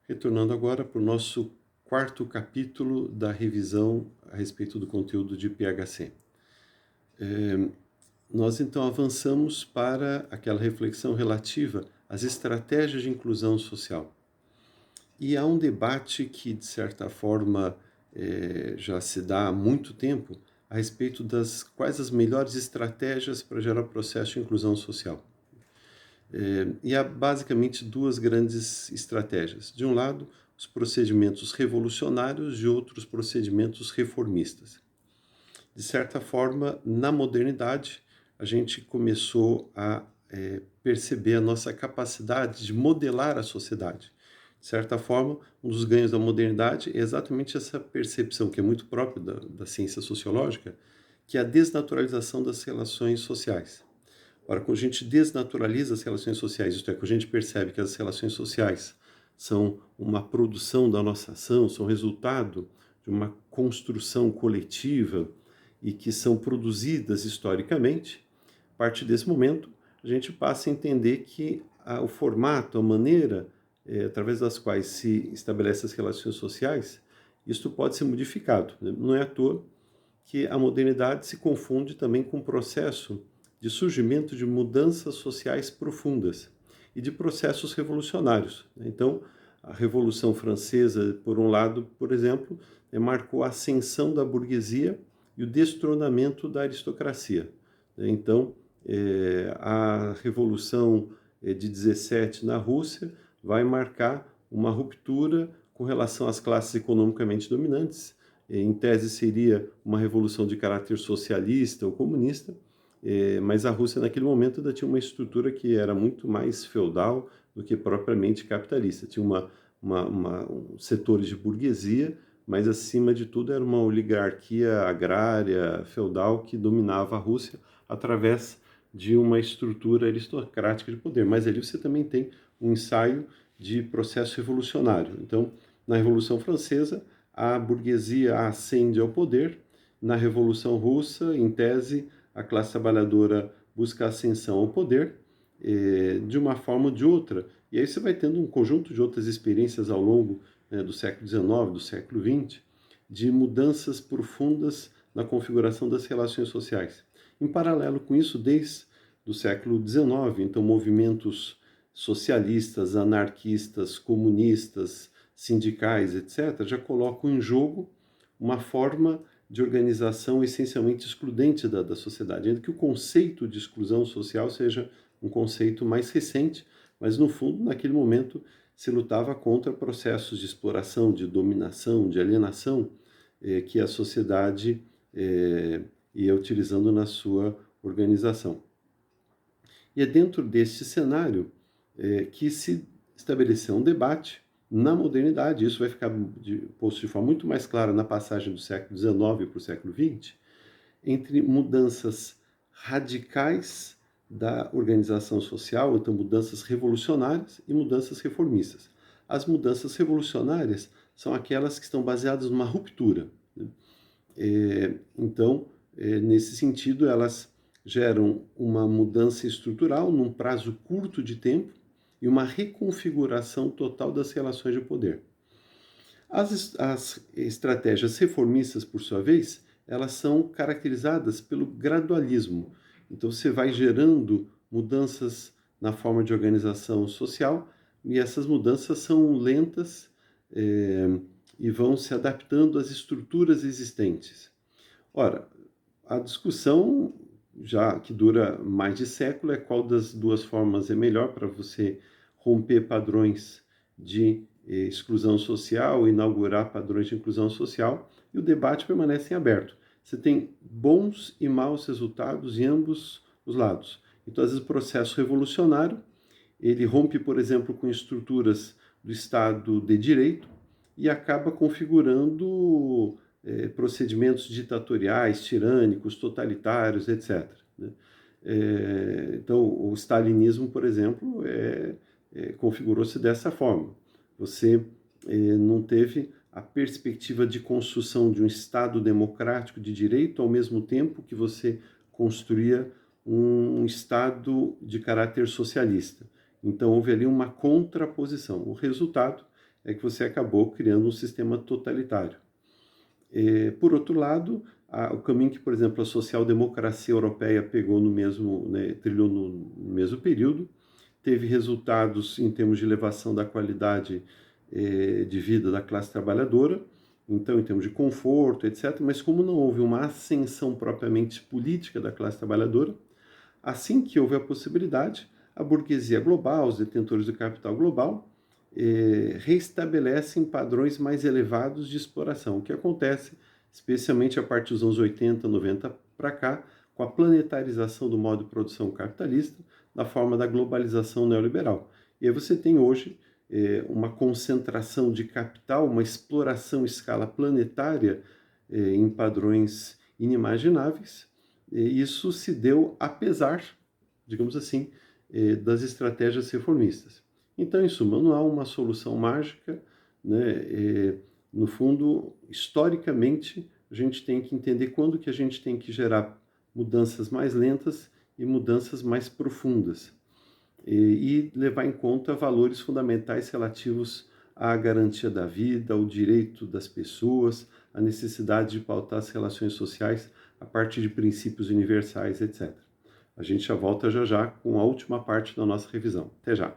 Retornando agora para o nosso quarto capítulo da revisão a respeito do conteúdo de PHC. Nós então avançamos para aquela reflexão relativa às estratégias de inclusão social. E há um debate que, de certa forma, já se dá há muito tempo a respeito das quais as melhores estratégias para gerar o processo de inclusão social. E há basicamente duas grandes estratégias. De um lado, os procedimentos revolucionários, de outros procedimentos reformistas. De certa forma, na modernidade, a gente começou a perceber a nossa capacidade de modelar a sociedade. De certa forma, um dos ganhos da modernidade é exatamente essa percepção, que é muito própria da ciência sociológica, que é a desnaturalização das relações sociais. Ora, quando a gente desnaturaliza as relações sociais, isto é, quando a gente percebe que as relações sociais são uma produção da nossa ação, são resultado de uma construção coletiva e que são produzidas historicamente, a partir desse momento, a gente passa a entender que o formato, a maneira através das quais se estabelecem as relações sociais, isto pode ser modificado. Não é à toa que a modernidade se confunde também com o processo de surgimento de mudanças sociais profundas e de processos revolucionários. Então, a Revolução Francesa, por um lado, por exemplo, marcou a ascensão da burguesia e o destronamento da aristocracia. Então, a Revolução de 17 na Rússia vai marcar uma ruptura com relação às classes economicamente dominantes. Em tese, seria uma revolução de caráter socialista ou comunista, mas a Rússia, naquele momento, ainda tinha uma estrutura que era muito mais feudal do que propriamente capitalista. Tinha setores de burguesia, mas, acima de tudo, era uma oligarquia agrária, feudal, que dominava a Rússia através de uma estrutura aristocrática de poder. Mas ali você também tem um ensaio de processo revolucionário. Então, na Revolução Francesa, a burguesia ascende ao poder. Na Revolução Russa, em tese, a classe trabalhadora busca a ascensão ao poder de uma forma ou de outra. E aí você vai tendo um conjunto de outras experiências ao longo do século XIX, do século XX, de mudanças profundas na configuração das relações sociais. Em paralelo com isso, desde o século XIX, então, movimentos socialistas, anarquistas, comunistas, sindicais, etc., já colocam em jogo uma forma de organização essencialmente excludente da sociedade, ainda que o conceito de exclusão social seja um conceito mais recente, mas, no fundo, naquele momento, se lutava contra processos de exploração, de dominação, de alienação que a sociedade ia utilizando na sua organização. E é dentro deste cenário que se estabeleceu um debate na modernidade. Isso vai ficar posto de forma muito mais clara na passagem do século XIX para o século XX, entre mudanças radicais da organização social, então mudanças revolucionárias e mudanças reformistas. As mudanças revolucionárias são aquelas que estão baseadas numa ruptura. Então, nesse sentido, elas geram uma mudança estrutural num prazo curto de tempo e uma reconfiguração total das relações de poder. As estratégias reformistas, por sua vez, elas são caracterizadas pelo gradualismo. Então, você vai gerando mudanças na forma de organização social e essas mudanças são lentas e vão se adaptando às estruturas existentes. Ora, a discussão, já que dura mais de século, é qual das duas formas é melhor para você romper padrões de exclusão social, inaugurar padrões de inclusão social, e o debate permanece em aberto. Você tem bons e maus resultados em ambos os lados. Então, às vezes, o processo revolucionário, ele rompe, por exemplo, com estruturas do Estado de Direito e acaba configurando procedimentos ditatoriais, tirânicos, totalitários, etc. Então, o stalinismo, por exemplo, configurou-se dessa forma. Você não teve a perspectiva de construção de um Estado democrático de direito ao mesmo tempo que você construía um Estado de caráter socialista. Então, houve ali uma contraposição. O resultado é que você acabou criando um sistema totalitário. Por outro lado, o caminho que, por exemplo, a social-democracia europeia pegou no mesmo, né, trilhou no mesmo período, teve resultados em termos de elevação da qualidade de vida da classe trabalhadora, então em termos de conforto, etc. Mas como não houve uma ascensão propriamente política da classe trabalhadora, assim que houve a possibilidade, a burguesia global, os detentores do capital global, reestabelecem padrões mais elevados de exploração, o que acontece especialmente a partir dos anos 80, 90 para cá, com a planetarização do modo de produção capitalista, na forma da globalização neoliberal. E aí você tem hoje uma concentração de capital, uma exploração em escala planetária em padrões inimagináveis. E isso se deu apesar, digamos assim, das estratégias reformistas. Então, em suma, não há uma solução mágica, né? No fundo, historicamente, a gente tem que entender quando que a gente tem que gerar mudanças mais lentas e mudanças mais profundas. E levar em conta valores fundamentais relativos à garantia da vida, ao direito das pessoas, à necessidade de pautar as relações sociais a partir de princípios universais, etc. A gente já volta já já com a última parte da nossa revisão. Até já!